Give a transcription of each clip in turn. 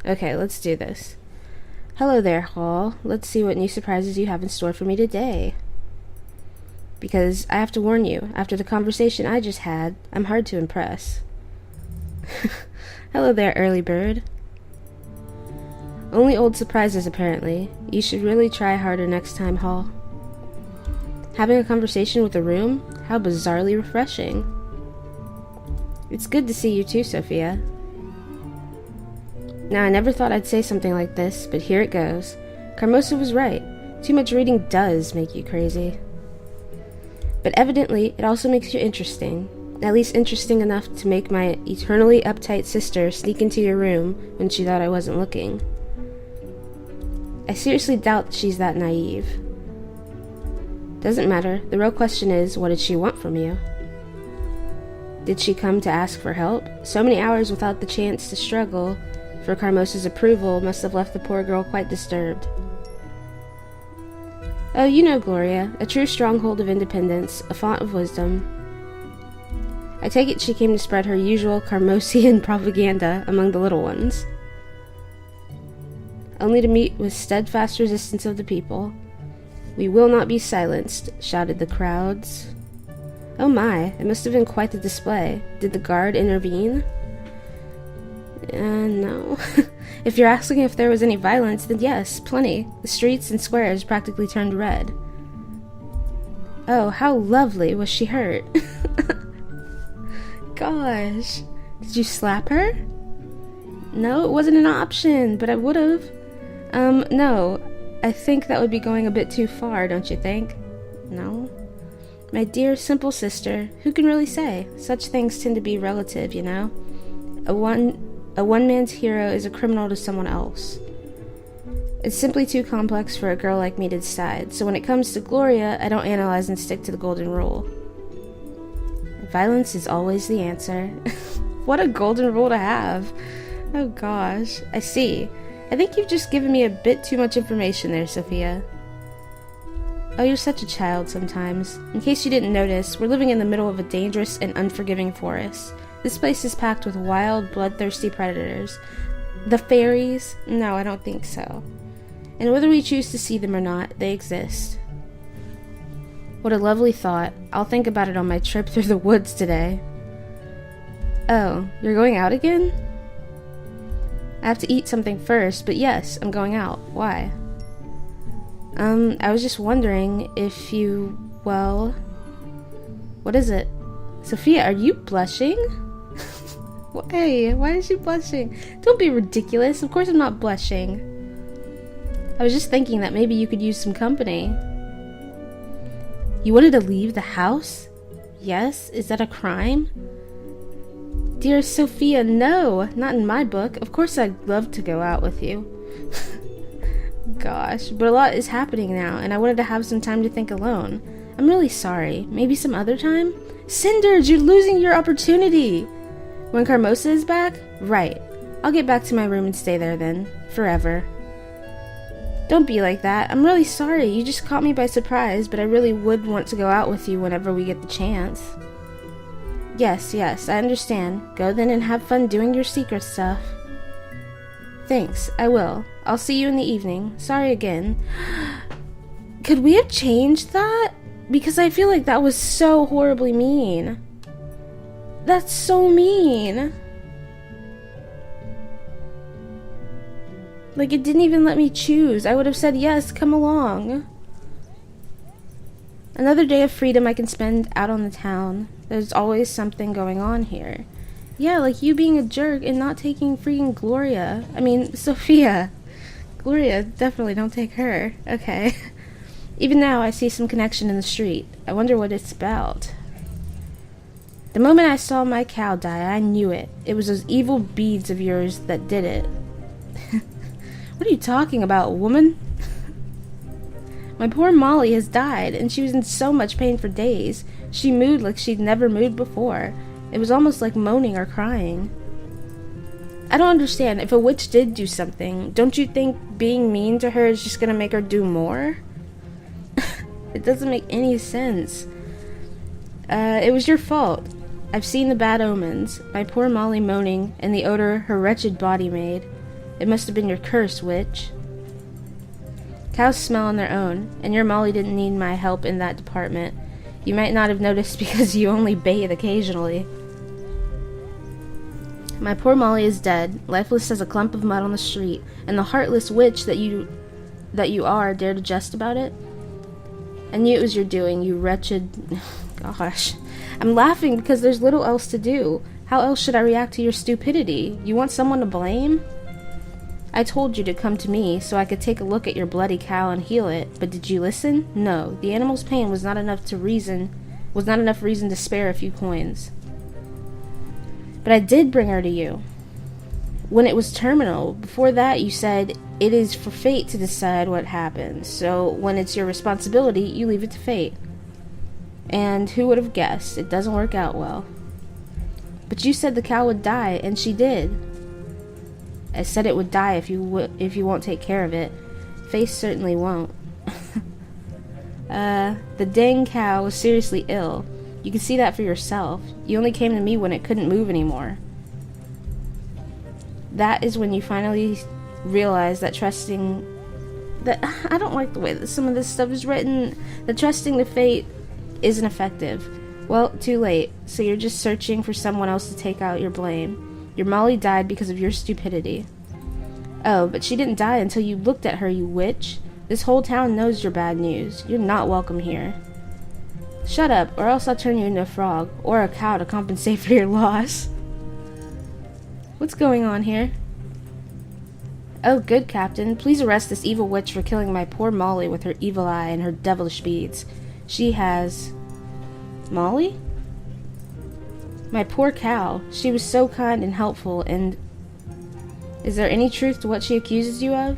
Okay, let's do this. Hello there, Hall. Let's see what new surprises you have in store for me today. Because I have to warn you, after the conversation I just had, I'm hard to impress. Hello there, early bird. Only old surprises, apparently. You should really try harder next time, Hall. Having a conversation with a room? How bizarrely refreshing. It's good to see you too, Sophia. Now, I never thought I'd say something like this, but here it goes. Carmosa was right. Too much reading does make you crazy. But evidently, it also makes you interesting. At least interesting enough to make my eternally uptight sister sneak into your room when she thought I wasn't looking. I seriously doubt she's that naive. Doesn't matter. The real question is, what did she want from you? Did she come to ask for help? So many hours without the chance to struggle for Carmosa's approval must have left the poor girl quite disturbed. Oh, you know Gloria, a true stronghold of independence, a font of wisdom. I take it she came to spread her usual Carmosian propaganda among the little ones, only to meet with steadfast resistance of the people. We will not be silenced, shouted the crowds. Oh my, it must have been quite the display. Did the guard intervene? No. If you're asking if there was any violence, then yes, plenty. The streets and squares practically turned red. Oh, how lovely. Was she hurt? Gosh. Did you slap her? No, it wasn't an option, but I would've. No. I think that would be going a bit too far, don't you think? No? My dear, simple sister, who can really say? Such things tend to be relative, you know? A one-man's hero is a criminal to someone else. It's simply too complex for a girl like me to decide, so when it comes to Gloria, I don't analyze and stick to the golden rule. Violence is always the answer. What a golden rule to have. Oh gosh, I see. I think you've just given me a bit too much information there, Sophia. Oh, you're such a child sometimes. In case you didn't notice, we're living in the middle of a dangerous and unforgiving forest. This place is packed with wild, bloodthirsty predators. The fairies? No, I don't think so. And whether we choose to see them or not, they exist. What a lovely thought. I'll think about it on my trip through the woods today. Oh, you're going out again? I have to eat something first, but yes, I'm going out. Why? I was just wondering if you, well... What is it? Sophia, are you blushing? Why is she blushing? Don't be ridiculous. Of course I'm not blushing. I was just thinking that maybe you could use some company. You wanted to leave the house? Yes? Is that a crime? Dear Sophia, no! Not in my book. Of course I'd love to go out with you. Gosh, but a lot is happening now, and I wanted to have some time to think alone. I'm really sorry. Maybe some other time? Cinders, you're losing your opportunity! When Carmosa is back? Right. I'll get back to my room and stay there then. Forever. Don't be like that. I'm really sorry. You just caught me by surprise, but I really would want to go out with you whenever we get the chance. Yes, I understand. Go then and have fun doing your secret stuff. Thanks, I will. I'll see you in the evening. Sorry again. Could we have changed that? Because I feel like that was so horribly mean. That's so mean. Like, it didn't even let me choose. I would have said, yes, come along. Another day of freedom I can spend out on the town. There's always something going on here. Yeah, like you being a jerk and not taking freaking Gloria. I mean, Sophia. Gloria, definitely don't take her. Okay. Even now, I see some connection in the street. I wonder what it's about. The moment I saw my cow die, I knew it. It was those evil beads of yours that did it. What are you talking about, woman? My poor Molly has died, and she was in so much pain for days. She mooed like she'd never mooed before. It was almost like moaning or crying. I don't understand. If a witch did do something, don't you think being mean to her is just gonna make her do more? It doesn't make any sense. It was your fault. I've seen the bad omens, my poor Molly moaning, and the odor her wretched body made. It must have been your curse, witch. Cows smell on their own, and your Molly didn't need my help in that department. You might not have noticed because you only bathe occasionally. My poor Molly is dead, lifeless as a clump of mud on the street, and the heartless witch that you are dare to jest about it? I knew it was your doing, you wretched... Gosh. I'm laughing because there's little else to do. How else should I react to your stupidity? You want someone to blame? I told you to come to me so I could take a look at your bloody cow and heal it, but did you listen? No, the animal's pain was not enough reason to spare a few coins. But I did bring her to you. When it was terminal, before that you said, it is for fate to decide what happens, so when it's your responsibility, you leave it to fate. And who would have guessed? It doesn't work out well. But you said the cow would die, and she did. I said it would die if you won't take care of it. Face certainly won't. The dang cow was seriously ill. You can see that for yourself. You only came to me when it couldn't move anymore. That is when you finally realized that I don't like the way that some of this stuff is written. That trusting the fate isn't effective. Well, too late. So you're just searching for someone else to take out your blame. Your Molly died because of your stupidity. Oh, but she didn't die until you looked at her, you witch. This whole town knows your bad news. You're not welcome here. Shut up, or else I'll turn you into a frog, or a cow to compensate for your loss. What's going on here? Oh, good, Captain. Please arrest this evil witch for killing my poor Molly with her evil eye and her devilish beads. She has... Molly? My poor cow. She was so kind and helpful, and... Is there any truth to what she accuses you of?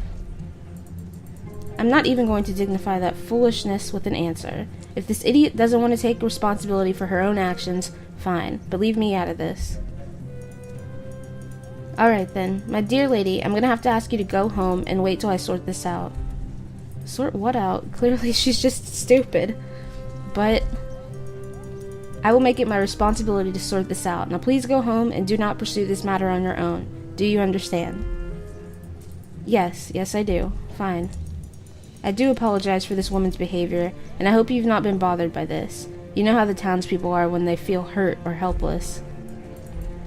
I'm not even going to dignify that foolishness with an answer. If this idiot doesn't want to take responsibility for her own actions, fine, but leave me out of this. Alright then, my dear lady, I'm gonna have to ask you to go home and wait till I sort this out. Sort what out? Clearly she's just stupid. But I will make it my responsibility to sort this out. Now please go home and do not pursue this matter on your own. Do you understand? Yes I do. Fine. I do apologize for this woman's behavior, and I hope you've not been bothered by this. You know how the townspeople are when they feel hurt or helpless.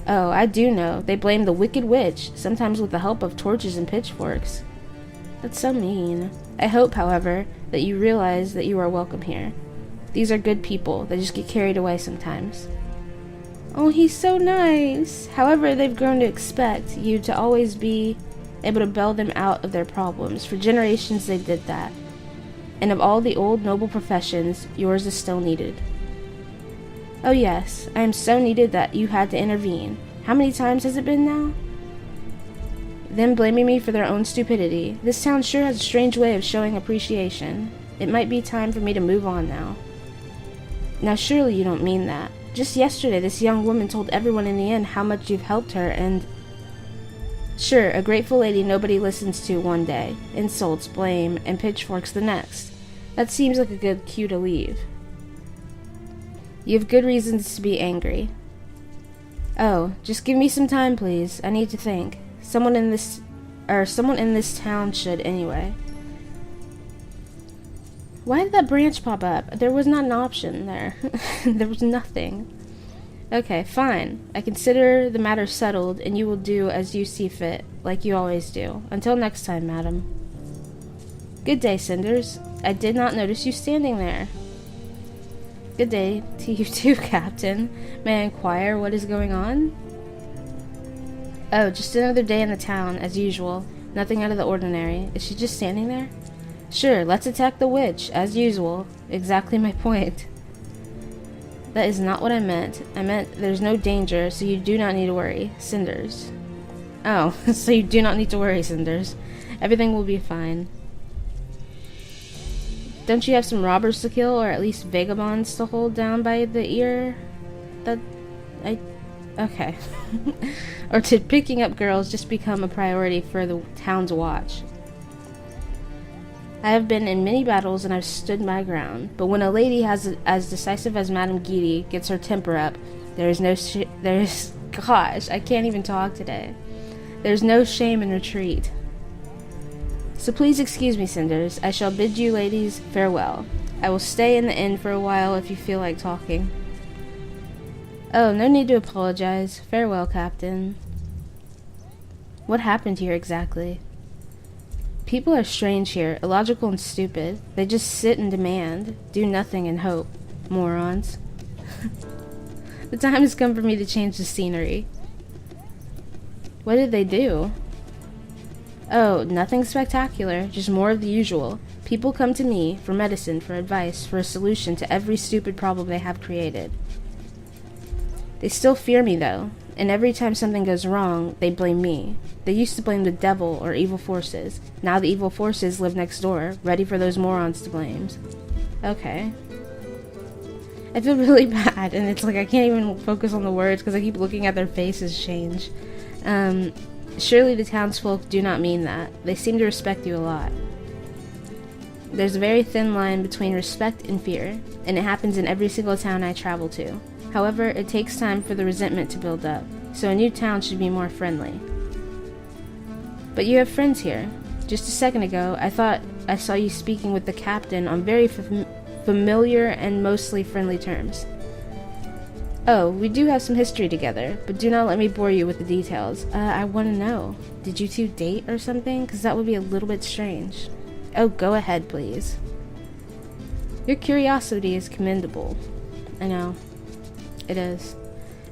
Oh, I do know. They blame the wicked witch, sometimes with the help of torches and pitchforks. That's so mean. I hope, however, that you realize that you are welcome here. These are good people. They just get carried away sometimes. Oh, he's so nice. However, they've grown to expect you to always be able to bail them out of their problems. For generations they did that. And of all the old noble professions, yours is still needed. Oh yes, I am so needed that you had to intervene. How many times has it been now? Them blaming me for their own stupidity. This town sure has a strange way of showing appreciation. It might be time for me to move on now. Now surely you don't mean that. Just yesterday this young woman told everyone in the inn how much you've helped her, and... Sure, a grateful lady nobody listens to one day, insults, blame, and pitchforks the next. That seems like a good cue to leave. You have good reasons to be angry. Oh, just give me some time, please. I need to think. Someone in this town should, anyway. Why did that branch pop up? There was not an option there. There was nothing. Okay, fine. I consider the matter settled, and you will do as you see fit, like you always do. Until next time, madam. Good day, Cinders. I did not notice you standing there. Good day to you too, Captain. May I inquire what is going on? Oh, just another day in the town, as usual. Nothing out of the ordinary. Is she just standing there? Sure, let's attack the witch, as usual. Exactly my point. That is not what I meant. I meant there's no danger, so you do not need to worry. Cinders. Oh, so you do not need to worry, Cinders. Everything will be fine. Don't you have some robbers to kill, or at least vagabonds to hold down by the ear? Okay. Or did picking up girls just become a priority for the town's watch? I have been in many battles and I've stood my ground, but when a lady as decisive as Madame Guidi gets her temper up, gosh, I can't even talk today. There's no shame in retreat. So please excuse me, Cinders. I shall bid you ladies farewell. I will stay in the inn for a while if you feel like talking. Oh, no need to apologize. Farewell, Captain. What happened here exactly? People are strange here, illogical and stupid. They just sit and demand, do nothing and hope. Morons. The time has come for me to change the scenery. What did they do? Oh, nothing spectacular, just more of the usual. People come to me for medicine, for advice, for a solution to every stupid problem they have created. They still fear me, though, and every time something goes wrong, they blame me. They used to blame the devil or evil forces. Now the evil forces live next door, ready for those morons to blame. Okay. I feel really bad, and it's like I can't even focus on the words because I keep looking at their faces change. Surely the townsfolk do not mean that. They seem to respect you a lot. There's a very thin line between respect and fear, and it happens in every single town I travel to. However, it takes time for the resentment to build up, so a new town should be more friendly. But you have friends here. Just a second ago, I thought I saw you speaking with the captain on very familiar and mostly friendly terms. Oh, we do have some history together, but do not let me bore you with the details. I want to know. Did you two date or something? Because that would be a little bit strange. Oh, go ahead, please. Your curiosity is commendable. I know. It is.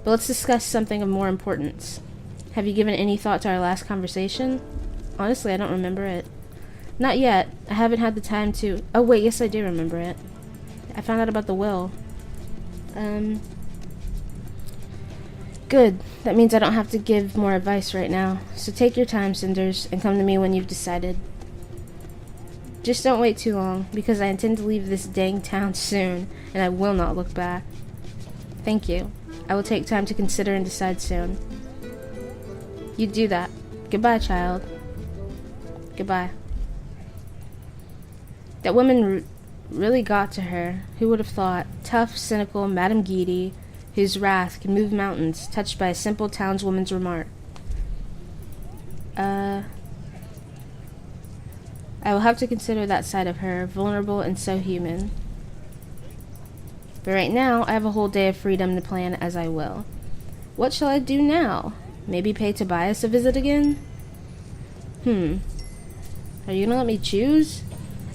But let's discuss something of more importance. Have you given any thought to our last conversation? Honestly, I don't remember it. Not yet. I haven't had the time to... Oh, wait, yes, I do remember it. I found out about the will. Good. That means I don't have to give more advice right now. So take your time, Cinders, and come to me when you've decided. Just don't wait too long, because I intend to leave this dang town soon, and I will not look back. Thank you. I will take time to consider and decide soon. You do that. Goodbye, child. Goodbye. That woman really got to her. Who would have thought? Tough, cynical Madame Guidi, whose wrath can move mountains, touched by a simple townswoman's remark. I will have to consider that side of her, vulnerable and so human. But right now, I have a whole day of freedom to plan as I will. What shall I do now? Maybe pay Tobias a visit again? Are you gonna let me choose?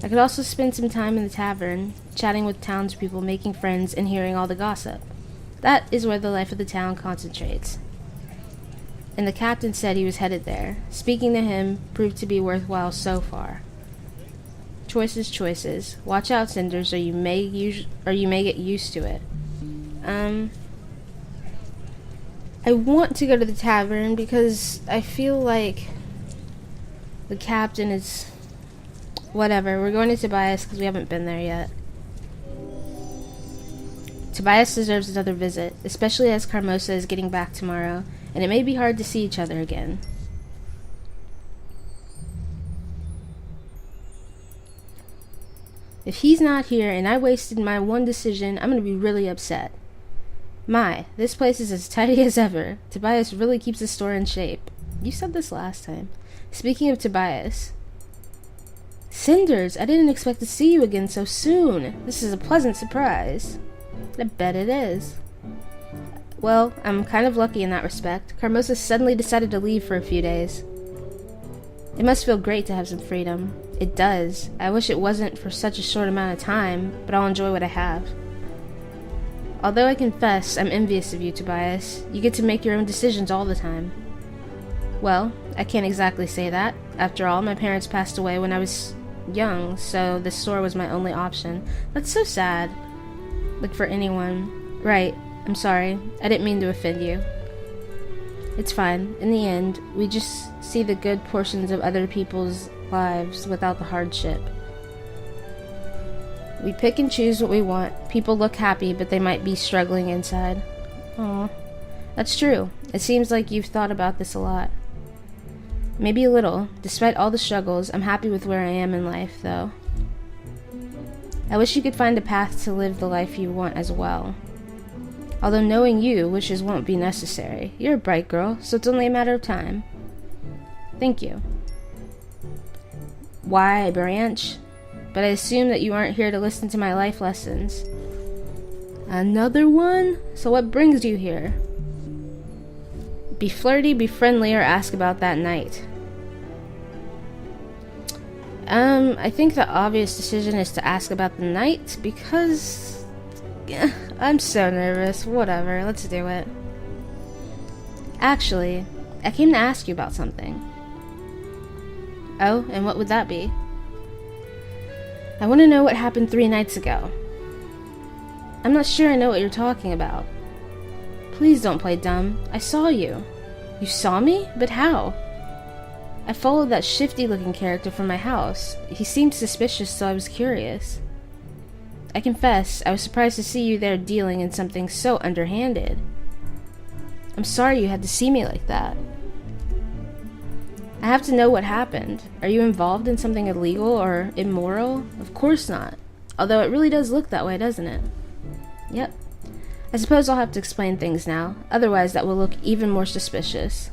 I could also spend some time in the tavern, chatting with townspeople, making friends, and hearing all the gossip. That is where the life of the town concentrates. And the captain said he was headed there. Speaking to him proved to be worthwhile so far. Choices, choices. Watch out, Cinders, or you may get used to it. I want to go to the tavern because I feel like the captain is... Whatever, we're going to Tobias because we haven't been there yet. Tobias deserves another visit, especially as Carmosa is getting back tomorrow, and it may be hard to see each other again. If he's not here and I wasted my one decision, I'm going to be really upset. My, this place is as tidy as ever. Tobias really keeps the store in shape. You said this last time. Speaking of Tobias... Cinders, I didn't expect to see you again so soon. This is a pleasant surprise. I bet it is. Well, I'm kind of lucky in that respect. Carmosa suddenly decided to leave for a few days. It must feel great to have some freedom. It does. I wish it wasn't for such a short amount of time, but I'll enjoy what I have. Although I confess I'm envious of you, Tobias. You get to make your own decisions all the time. Well, I can't exactly say that. After all, my parents passed away when I was young, so this store was my only option. That's so sad. Like for anyone. Right, I'm sorry. I didn't mean to offend you. It's fine. In the end, we just see the good portions of other people's lives without the hardship. We pick and choose what we want. People look happy, but they might be struggling inside. Aw. That's true. It seems like you've thought about this a lot. Maybe a little. Despite all the struggles, I'm happy with where I am in life, though. I wish you could find a path to live the life you want as well. Although knowing you, wishes won't be necessary. You're a bright girl, so it's only a matter of time. Thank you. Why, Branch? But I assume that you aren't here to listen to my life lessons. Another one? So what brings you here? Be flirty, be friendly, or ask about that night. I think the obvious decision is to ask about the night because I'm so nervous. Whatever, let's do it. Actually, I came to ask you about something. Oh, and what would that be? I want to know what happened 3 nights ago. I'm not sure I know what you're talking about. Please don't play dumb. I saw you. You saw me? But how? I followed that shifty-looking character from my house. He seemed suspicious, so I was curious. I confess, I was surprised to see you there dealing in something so underhanded. I'm sorry you had to see me like that. I have to know what happened. Are you involved in something illegal or immoral? Of course not. Although it really does look that way, doesn't it? Yep. I suppose I'll have to explain things now. Otherwise, that will look even more suspicious.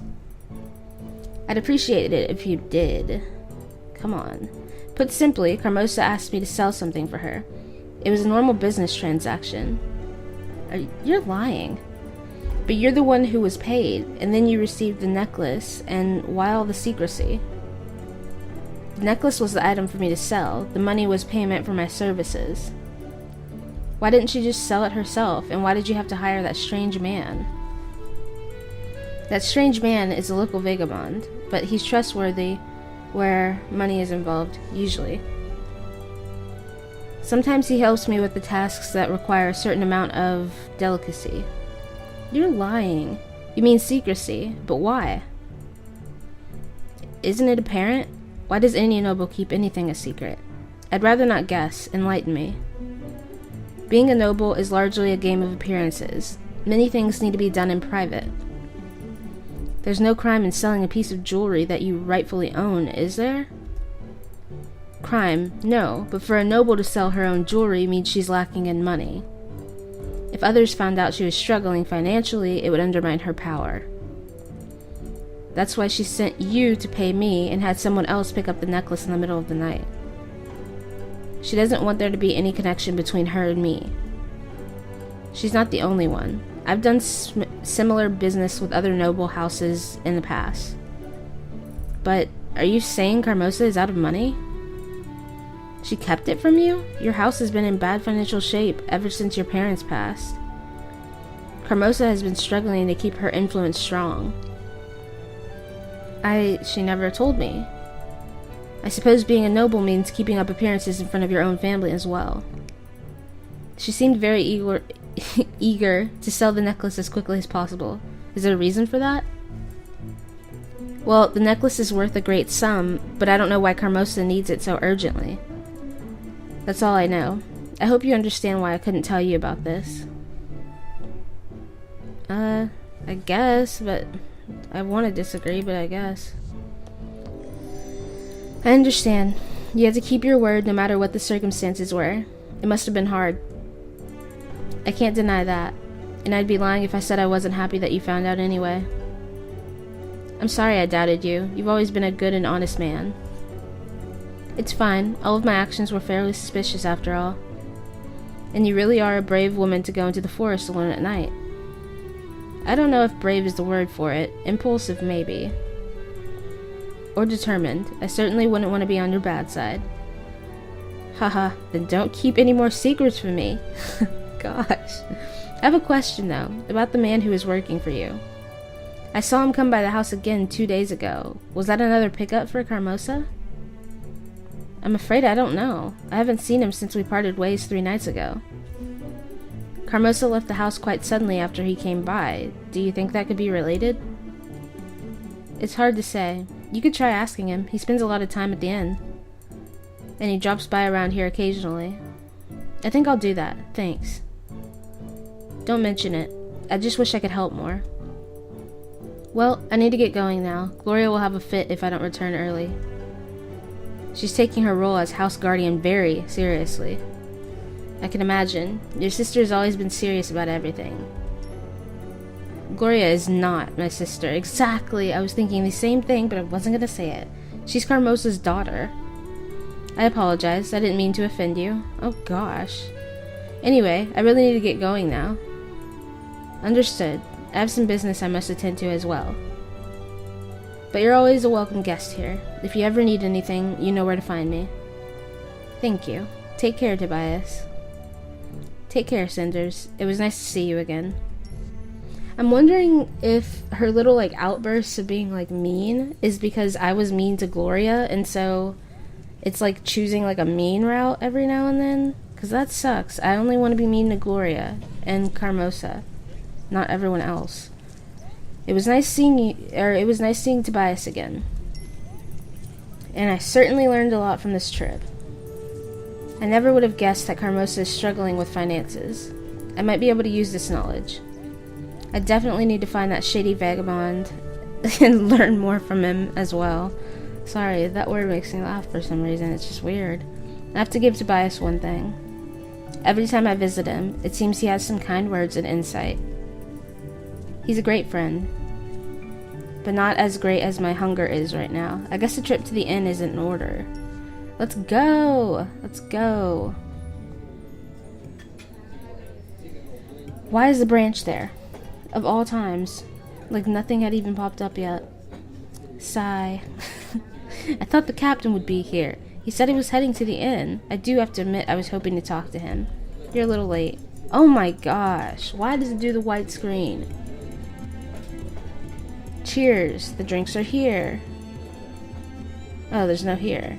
I'd appreciate it if you did. Come on. Put simply, Carmosa asked me to sell something for her. It was a normal business transaction. You're lying. But you're the one who was paid, and then you received the necklace, and why all the secrecy? The necklace was the item for me to sell. The money was payment for my services. Why didn't she just sell it herself, and why did you have to hire that strange man? That strange man is a local vagabond, but he's trustworthy where money is involved, usually. Sometimes he helps me with the tasks that require a certain amount of delicacy. You're lying. You mean secrecy, but why? Isn't it apparent? Why does any noble keep anything a secret? I'd rather not guess. Enlighten me. Being a noble is largely a game of appearances. Many things need to be done in private. There's no crime in selling a piece of jewelry that you rightfully own, is there? Crime, no, but for a noble to sell her own jewelry means she's lacking in money. If others found out she was struggling financially, it would undermine her power. That's why she sent you to pay me and had someone else pick up the necklace in the middle of the night. She doesn't want there to be any connection between her and me. She's not the only one. I've done similar business with other noble houses in the past. But are you saying Carmosa is out of money? She kept it from you? Your house has been in bad financial shape ever since your parents passed. Carmosa has been struggling to keep her influence strong. She never told me. I suppose being a noble means keeping up appearances in front of your own family as well. She seemed very eager to sell the necklace as quickly as possible. Is there a reason for that? Well, the necklace is worth a great sum, but I don't know why Carmosa needs it so urgently. That's all I know. I hope you understand why I couldn't tell you about this. I guess, but I want to disagree, but I guess. I understand. You had to keep your word no matter what the circumstances were. It must have been hard. I can't deny that, and I'd be lying if I said I wasn't happy that you found out anyway. I'm sorry I doubted you. You've always been a good and honest man. It's fine. All of my actions were fairly suspicious after all. And you really are a brave woman to go into the forest alone at night. I don't know if brave is the word for it. Impulsive, maybe. Or determined. I certainly wouldn't want to be on your bad side. Haha, then don't keep any more secrets from me. Gosh. I have a question, though, about the man who was working for you. I saw him come by the house again 2 days ago. Was that another pickup for Carmosa? I'm afraid I don't know. I haven't seen him since we parted ways 3 nights ago. Carmosa left the house quite suddenly after he came by. Do you think that could be related? It's hard to say. You could try asking him. He spends a lot of time at the inn. And he drops by around here occasionally. I think I'll do that. Thanks. Don't mention it. I just wish I could help more. Well, I need to get going now. Gloria will have a fit if I don't return early. She's taking her role as house guardian very seriously. I can imagine. Your sister has always been serious about everything. Gloria is not my sister. Exactly. I was thinking the same thing, but I wasn't gonna say it. She's Carmosa's daughter. I apologize. I didn't mean to offend you. Oh gosh. Anyway, I really need to get going now. Understood. I have some business I must attend to as well. But you're always a welcome guest here. If you ever need anything, you know where to find me. Thank you. Take care, Tobias. Take care, Cinders. It was nice to see you again. I'm wondering if her little, outbursts of being, mean is because I was mean to Gloria, and so it's, choosing, a mean route every now and then? Because that sucks. I only want to be mean to Gloria and Carmosa, not everyone else. It was nice seeing Tobias again. And I certainly learned a lot from this trip. I never would have guessed that Carmosa is struggling with finances. I might be able to use this knowledge. I definitely need to find that shady vagabond and learn more from him as well. Sorry, that word makes me laugh for some reason. It's just weird. I have to give Tobias one thing. Every time I visit him, it seems he has some kind words and insight. He's a great friend, but not as great as my hunger is right now. I guess the trip to the inn isn't in order. Let's go! Let's go! Why is the branch there? Of all times. Like nothing had even popped up yet. Sigh. I thought the captain would be here. He said he was heading to the inn. I do have to admit I was hoping to talk to him. You're a little late. Oh my gosh. Why does it do the white screen? Cheers. The drinks are here. Oh, there's no here.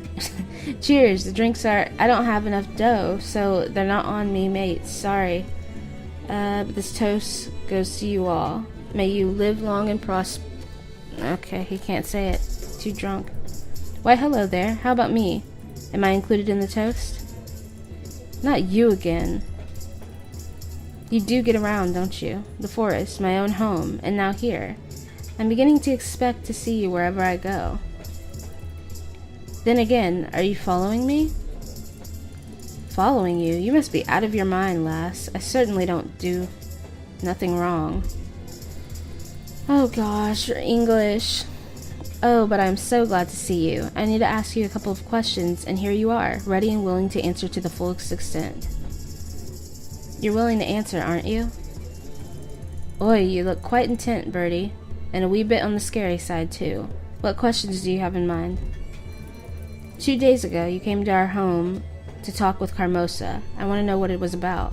Cheers. The drinks are... I don't have enough dough, so they're not on me, mates. Sorry. But this toast goes to you all. May you live long and prosper... Okay, he can't say it. Too drunk. Why, hello there. How about me? Am I included in the toast? Not you again. You do get around, don't you? The forest, my own home, and now here. I'm beginning to expect to see you wherever I go. Then again, are you following me? Following you? You must be out of your mind, lass. I certainly don't do nothing wrong. Oh gosh, your English. Oh, but I'm so glad to see you. I need to ask you a couple of questions, and here you are, ready and willing to answer to the fullest extent. You're willing to answer, aren't you? Oi, you look quite intent, Bertie, and a wee bit on the scary side, too. What questions do you have in mind? 2 days ago, you came to our home to talk with Carmosa. I want to know what it was about.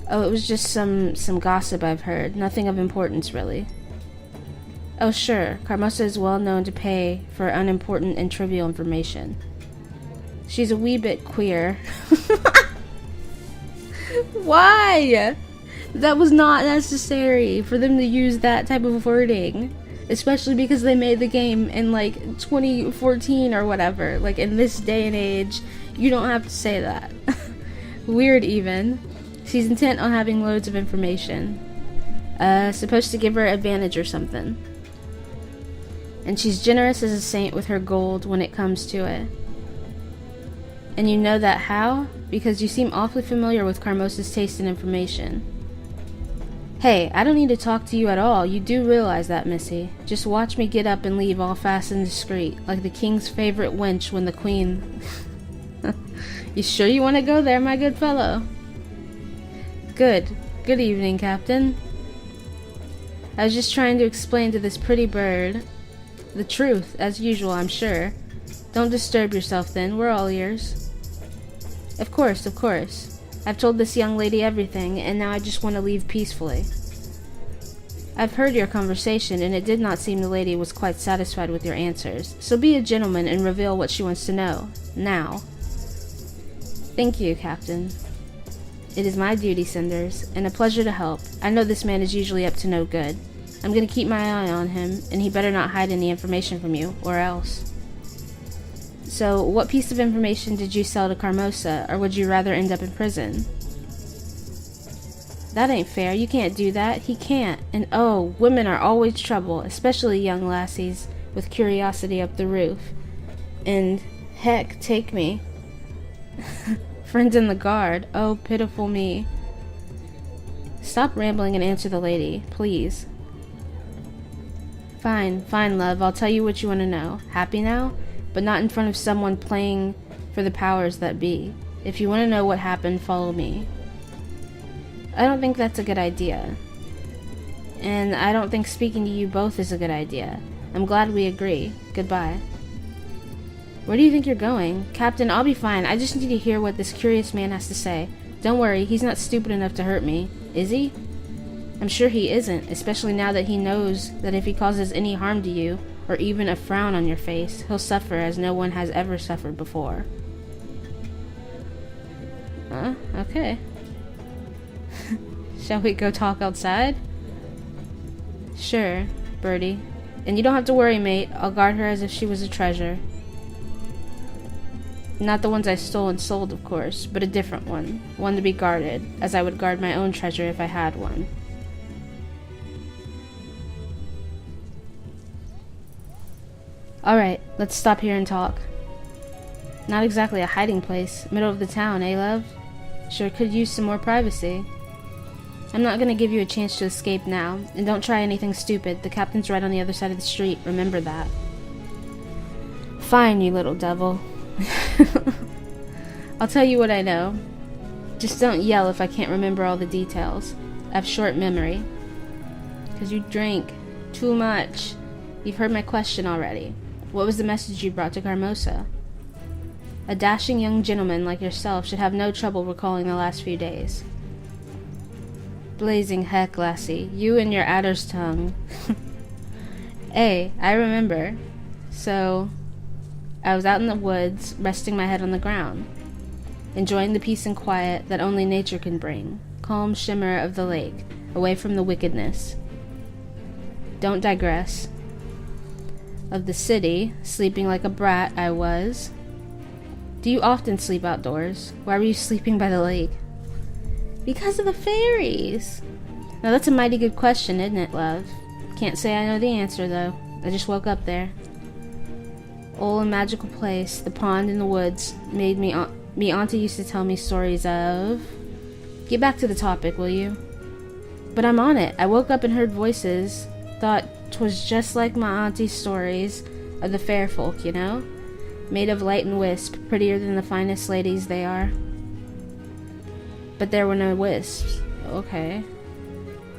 Oh, it was just some gossip I've heard. Nothing of importance, really. Oh, sure. Carmosa is well known to pay for unimportant and trivial information. She's a wee bit queer. Why? That was not necessary for them to use that type of wording. Especially because they made the game in, 2014 or whatever. In this day and age, you don't have to say that. Weird, even. She's intent on having loads of information. Supposed to give her advantage or something. And she's generous as a saint with her gold when it comes to it. And you know that how? Because you seem awfully familiar with Carmosa's taste in information. Hey, I don't need to talk to you at all. You do realize that, Missy. Just watch me get up and leave all fast and discreet, like the king's favorite wench when the queen... You sure you want to go there, my good fellow? Good. Good evening, Captain. I was just trying to explain to this pretty bird the truth, as usual, I'm sure. Don't disturb yourself, then. We're all ears. Of course, of course. I've told this young lady everything, and now I just want to leave peacefully. I've heard your conversation, and it did not seem the lady was quite satisfied with your answers, so be a gentleman and reveal what she wants to know. Now. Thank you, Captain. It is my duty, Cinders, and a pleasure to help. I know this man is usually up to no good. I'm going to keep my eye on him, and he better not hide any information from you, or else. So, what piece of information did you sell to Carmosa, or would you rather end up in prison? That ain't fair. You can't do that. He can't. And oh, women are always trouble, especially young lassies with curiosity up the roof. And heck, take me. Friends in the guard. Oh, pitiful me. Stop rambling and answer the lady, please. Fine, love. I'll tell you what you want to know. Happy now? But not in front of someone playing for the powers that be. If you want to know what happened, follow me. I don't think that's a good idea. And I don't think speaking to you both is a good idea. I'm glad we agree. Goodbye. Where do you think you're going? Captain, I'll be fine. I just need to hear what this curious man has to say. Don't worry, he's not stupid enough to hurt me. Is he? I'm sure he isn't, especially now that he knows that if he causes any harm to you, or even a frown on your face, he'll suffer as no one has ever suffered before. Okay. Shall we go talk outside? Sure, Birdie. And you don't have to worry, mate. I'll guard her as if she was a treasure. Not the ones I stole and sold, of course, but a different one. One to be guarded, as I would guard my own treasure if I had one. Alright, let's stop here and talk. Not exactly a hiding place. Middle of the town, eh, love? Sure could use some more privacy. I'm not gonna give you a chance to escape now, and don't try anything stupid. The captain's right on the other side of the street, remember that. Fine, you little devil. I'll tell you what I know. Just don't yell if I can't remember all the details. I have short memory. 'Cause you drink too much. You've heard my question already. What was the message you brought to Garmosa? A dashing young gentleman like yourself should have no trouble recalling the last few days. Blazing heck, lassie. You and your adder's tongue. Hey, I remember. So, I was out in the woods, resting my head on the ground, enjoying the peace and quiet that only nature can bring, calm shimmer of the lake, away from the wickedness. Don't digress. Of the city, sleeping like a brat, I was. Do you often sleep outdoors? Why were you sleeping by the lake? Because of the fairies. Now that's a mighty good question, isn't it, love? Can't say I know the answer, though. I just woke up there. Old and magical place, the pond in the woods, made me auntie used to tell me stories of... Get back to the topic, will you? But I'm on it. I woke up and heard voices. Thought 'twas just like my auntie's stories of the fair folk, you know? Made of light and wisp, prettier than the finest ladies they are. But there were no wisps. Okay.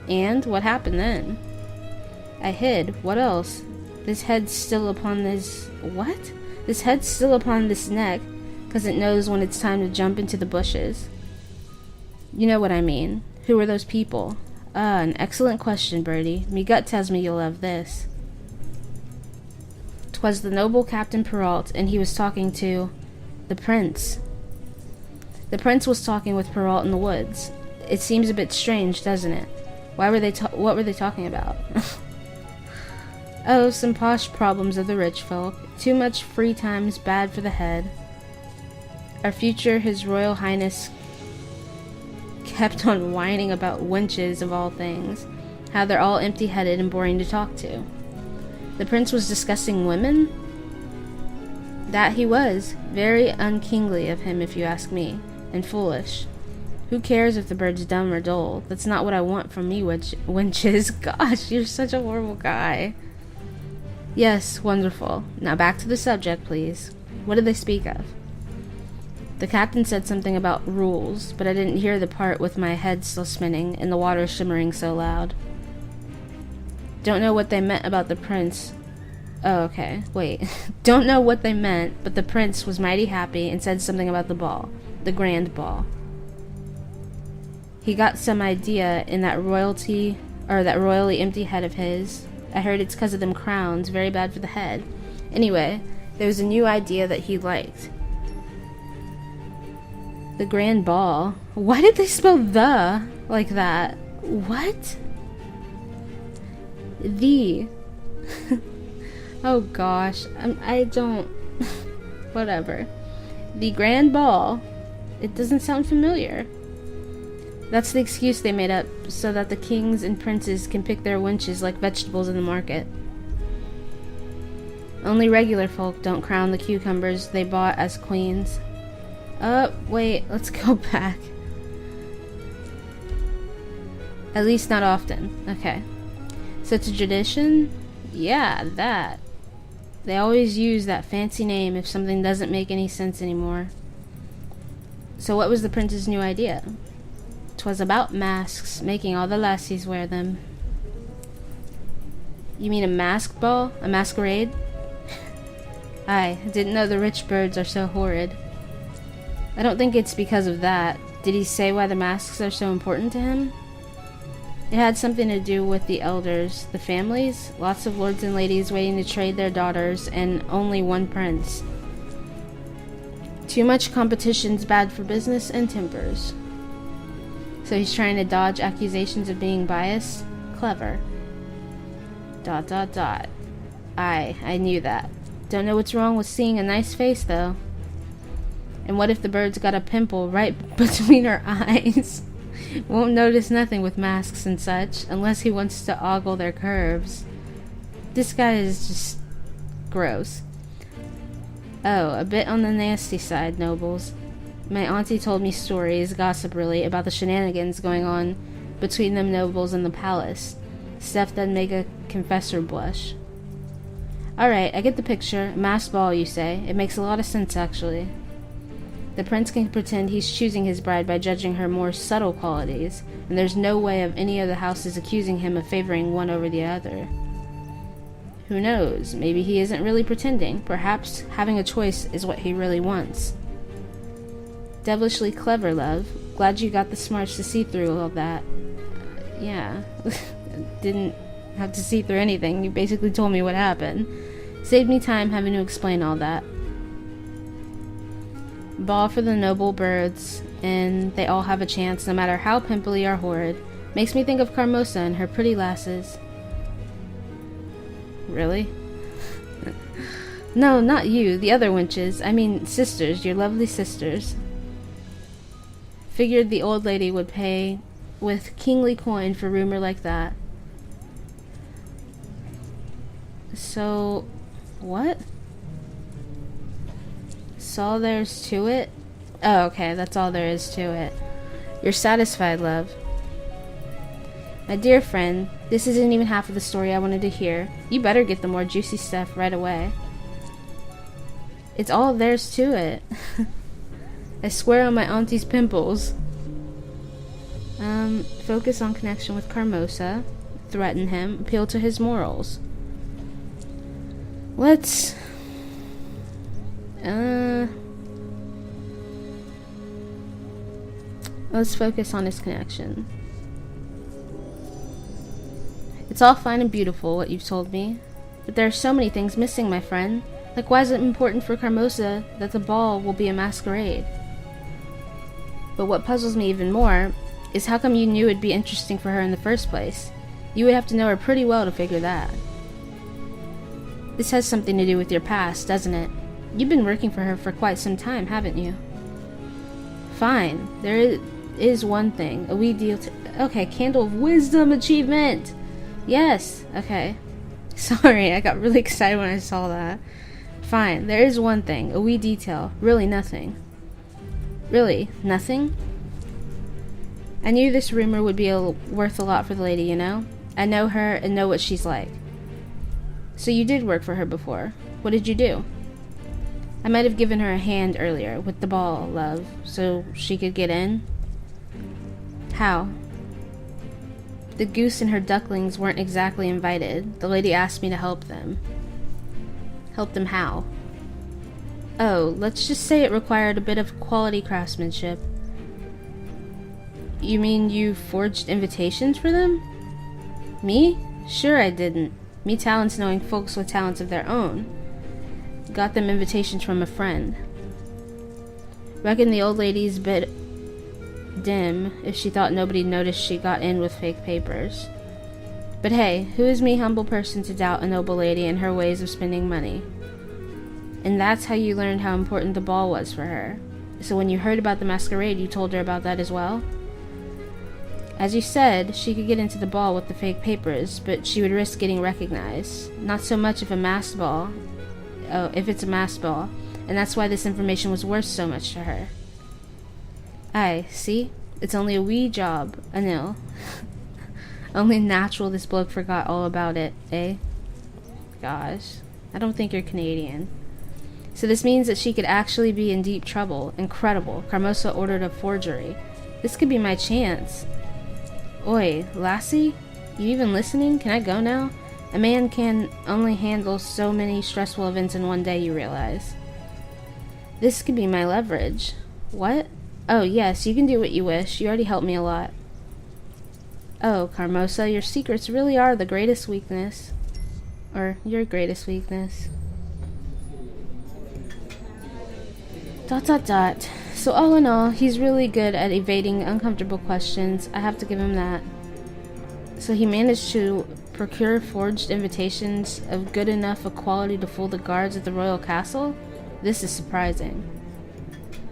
And what happened then? I hid. What else? This head's still upon this... What? This head's still upon this neck, 'cause it knows when it's time to jump into the bushes. You know what I mean. Who were those people? An excellent question, Birdie. Me gut tells me you'll love this. 'Twas the noble Captain Perrault, and he was talking to... the prince. The prince was talking with Perrault in the woods. It seems a bit strange, doesn't it? What were they talking about? Oh, some posh problems of the rich folk. Too much free time's bad for the head. Our future, His Royal Highness kept on whining about wenches of all things. How they're all empty-headed and boring to talk to. The prince was discussing women? That he was. Very unkingly of him, if you ask me. And foolish. Who cares if the bird's dumb or dull? That's not what I want from me, wenches. Gosh, you're such a horrible guy. Yes, wonderful. Now back to the subject, please. What did they speak of? The captain said something about rules, but I didn't hear the part with my head still spinning and the water shimmering so loud. Don't know what they meant about the prince. Oh, okay. Wait. Don't know what they meant, but the prince was mighty happy and said something about the ball. The grand ball. He got some idea in that royally empty head of his. I heard it's 'cause of them crowns, very bad for the head. Anyway, there was a new idea that he liked. The grand ball. Why did they spell the like that? What? The. Oh gosh, I don't... Whatever. The grand ball. It doesn't sound familiar. That's the excuse they made up, so that the kings and princes can pick their wenches like vegetables in the market. Only regular folk don't crown the cucumbers they bought as queens. Wait, let's go back. At least not often. Okay. So it's a tradition? Yeah, that. They always use that fancy name if something doesn't make any sense anymore. So what was the prince's new idea? 'Twas about masks, making all the lassies wear them. You mean a mask ball? A masquerade? I didn't know the rich birds are so horrid. I don't think it's because of that. Did he say why the masks are so important to him? It had something to do with the elders, the families, lots of lords and ladies waiting to trade their daughters, and only one prince. Too much competition's bad for business and tempers. So he's trying to dodge accusations of being biased? Clever. ... I knew that. Don't know what's wrong with seeing a nice face, though. And what if the bird's got a pimple right between her eyes? Won't notice nothing with masks and such, unless he wants to ogle their curves. This guy is just gross. Oh, a bit on the nasty side, nobles. My auntie told me stories, gossip really, about the shenanigans going on between them nobles and the palace. Stuff that'd make a confessor blush. Alright, I get the picture. A masked ball, you say. It makes a lot of sense, actually. The prince can pretend he's choosing his bride by judging her more subtle qualities, and there's no way of any of the houses accusing him of favoring one over the other. Who knows? Maybe he isn't really pretending. Perhaps having a choice is what he really wants. Devilishly clever, love. Glad you got the smarts to see through all that. Yeah. Didn't have to see through anything. You basically told me what happened. Saved me time having to explain all that. Ball for the noble birds, and they all have a chance, no matter how pimply or horrid. Makes me think of Carmosa and her pretty lasses. Really? No, not you, the other wenches. I mean, sisters, your lovely sisters. Figured the old lady would pay with kingly coin for rumor like that. So, what? That's all there's to it? Oh, okay, that's all there is to it. You're satisfied, love. My dear friend, this isn't even half of the story I wanted to hear. You better get the more juicy stuff right away. It's all there's to it. I swear on my auntie's pimples. Focus on connection with Carmosa. Threaten him. Appeal to his morals. Let's focus on his connection. It's all fine and beautiful, what you've told me. But there are so many things missing, my friend. Like, why is it important for Carmosa that the ball will be a masquerade? But what puzzles me even more is how come you knew it'd be interesting for her in the first place? You would have to know her pretty well to figure that. This has something to do with your past, doesn't it? You've been working for her for quite some time, haven't you? Fine. There is one thing. A wee deal to... Okay, Candle of Wisdom achievement! Yes! Okay. Sorry, I got really excited when I saw that. Fine. There is one thing. A wee detail. Really nothing. Really? Nothing? I knew this rumor would be worth a lot for the lady, you know? I know her and know what she's like. So you did work for her before. What did you do? I might have given her a hand earlier with the ball, love, so she could get in. How? The goose and her ducklings weren't exactly invited. The lady asked me to help them. Help them how? Oh, let's just say it required a bit of quality craftsmanship. You mean you forged invitations for them? Me? Sure I didn't. Me talents knowing folks with talents of their own. Got them invitations from a friend. Reckon the old lady's bit dim if she thought nobody noticed she got in with fake papers. But hey, who is me humble person to doubt a noble lady and her ways of spending money? And that's how you learned how important the ball was for her. So when you heard about the masquerade, you told her about that as well? As you said, she could get into the ball with the fake papers, but she would risk getting recognized. Not so much if a masked ball. Oh, if it's a masked ball. And that's why this information was worth so much to her. Aye, see? It's only a wee job, a nil. Only natural this bloke forgot all about it, eh? Gosh. I don't think you're Canadian. So this means that she could actually be in deep trouble. Incredible. Carmosa ordered a forgery. This could be my chance. Oi, lassie? You even listening? Can I go now? A man can only handle so many stressful events in one day, you realize. This could be my leverage. What? Oh, yes, you can do what you wish. You already helped me a lot. Oh, Carmosa, your secrets really are the greatest weakness. Or your greatest weakness. ... So all in all, he's really good at evading uncomfortable questions. I have to give him that. So he managed to procure forged invitations of good enough a quality to fool the guards at the royal castle? This is surprising.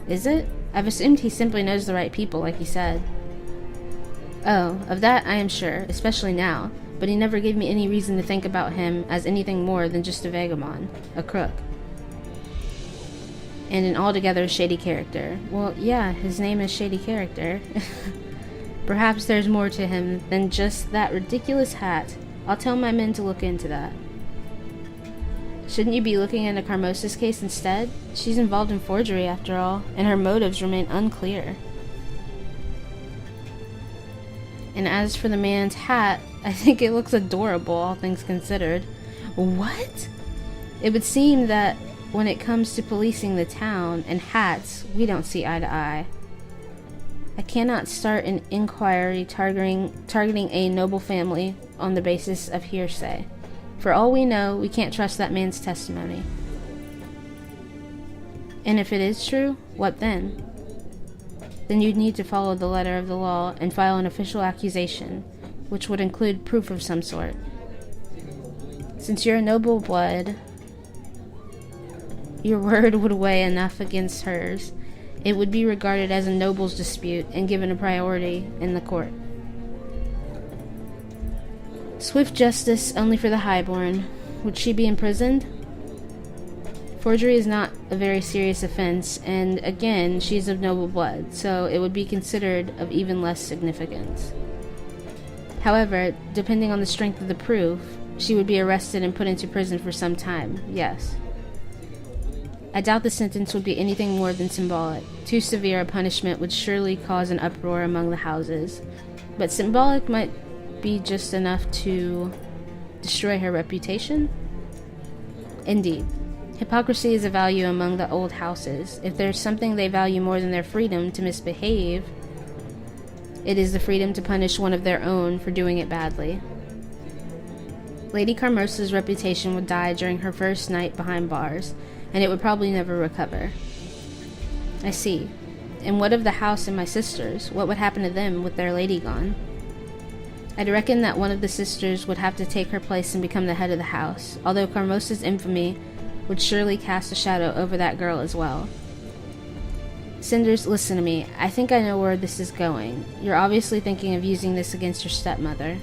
Is it? I've assumed he simply knows the right people, like he said. Oh, of that I am sure, especially now, but he never gave me any reason to think about him as anything more than just a vagabond, a crook. And an altogether shady character. Well, yeah, his name is Shady Character. Perhaps there's more to him than just that ridiculous hat. I'll tell my men to look into that. Shouldn't you be looking into Carmosa's case instead? She's involved in forgery after all, and her motives remain unclear. And as for the man's hat, I think it looks adorable, all things considered. What? It would seem that when it comes to policing the town and hats, we don't see eye to eye. I cannot start an inquiry targeting a noble family on the basis of hearsay. For all we know, we can't trust that man's testimony. And if it is true, what then? Then you'd need to follow the letter of the law and file an official accusation, which would include proof of some sort. Since you're a noble blood, your word would weigh enough against hers. It would be regarded as a noble's dispute and given a priority in the court. Swift justice only for the highborn. Would she be imprisoned? Forgery is not a very serious offense, and again, she's of noble blood, so it would be considered of even less significance. However, depending on the strength of the proof, she would be arrested and put into prison for some time, yes. I doubt the sentence would be anything more than symbolic. Too severe a punishment would surely cause an uproar among the houses, but symbolic might be just enough to destroy her reputation? Indeed. Hypocrisy is a value among the old houses. If there's something they value more than their freedom to misbehave, it is the freedom to punish one of their own for doing it badly. Lady Carmosa's reputation would die during her first night behind bars, and it would probably never recover. I see. And what of the house and my sisters? What would happen to them with their lady gone? I'd reckon that one of the sisters would have to take her place and become the head of the house, although Carmosa's infamy would surely cast a shadow over that girl as well. Cinders, listen to me. I think I know where this is going. You're obviously thinking of using this against your stepmother.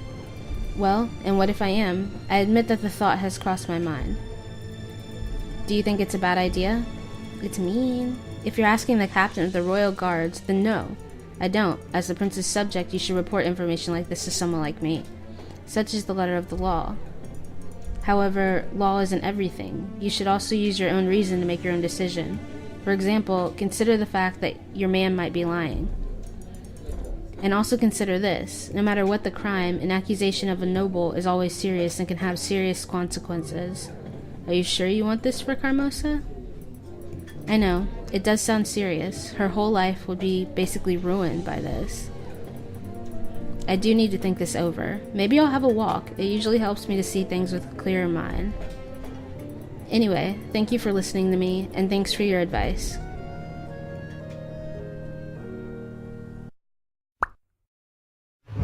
Well, and what if I am? I admit that the thought has crossed my mind. Do you think it's a bad idea? It's mean. If you're asking the captain of the royal guards, then no. I don't. As the prince's subject, you should report information like this to someone like me. Such is the letter of the law. However, law isn't everything. You should also use your own reason to make your own decision. For example, consider the fact that your man might be lying. And also consider this. No matter what the crime, an accusation of a noble is always serious and can have serious consequences. Are you sure you want this for Carmosa? I know. It does sound serious. Her whole life would be basically ruined by this. I do need to think this over. Maybe I'll have a walk. It usually helps me to see things with a clearer mind. Anyway, thank you for listening to me, and thanks for your advice.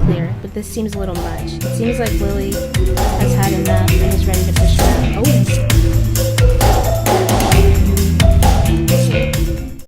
Clear, but this seems a little much. It seems like Lily has had enough and is ready to push back. Oh!